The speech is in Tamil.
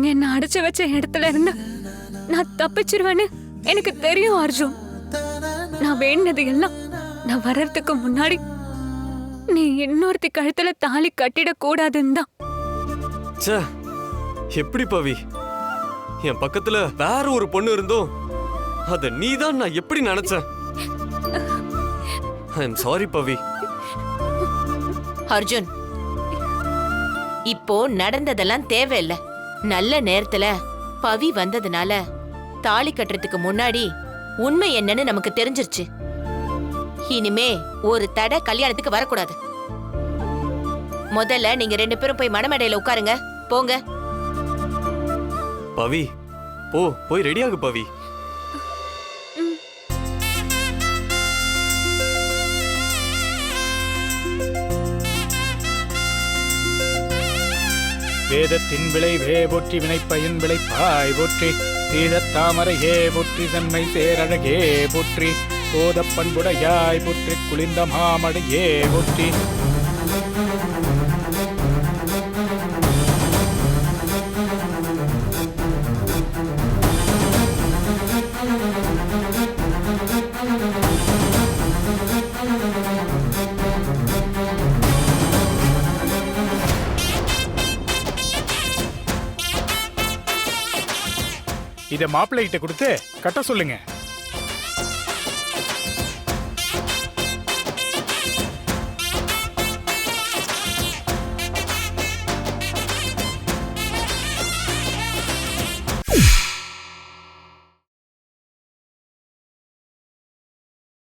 அவங்க என்ன அடைச்சு வச்ச இடத்துல இருந்து நான் தப்பிச்சிருவேன்னு எனக்கு தெரியும் அர்ஜுன். நான் வேண்டினது எல்லாம் நான் வர்றதுக்கு முன்னாடி நீ இன்னொருத்தி கழுத்துல தாலி கட்டிட கூடாதுன்னு தான். ச்சே, எப்படி பவி என் பக்கத்துல வேற ஒரு பொண்ணு இருந்தோம் அத நீதான் நான் எப்படி நினைச்சேன். ஐ எம் சாரி பவி. அர்ஜுன், இப்போ நடந்ததெல்லாம் தேவையில்ல. நல்ல நேரத்துல பவி வந்ததுனால தாலி கட்டுறதுக்கு முன்னாடி உண்மை என்னன்னு நமக்கு தெரிஞ்சிருச்சு. இனிமே ஒரு தடை கல்யாணத்துக்கு வரக்கூடாது. முதல்ல நீங்க 2 பேரும் போய் மணமேடையில உட்காருங்க. போங்க. பவி போய் ரெடியாகு பவி. வேதத்தின் விளைவே போற்றி வினைப்பயன் விளைப்பாய் போற்றி சீதத் தாமரையே போற்றி சென்மை சேரழகே போற்றி கோதப் பண்புடையாய் போற்றி குளிர்ந்த மாமடையே போற்றி. இத மாப்பிள்ளை கிட்ட கொடுத்து கட்ட சொல்லுங்க.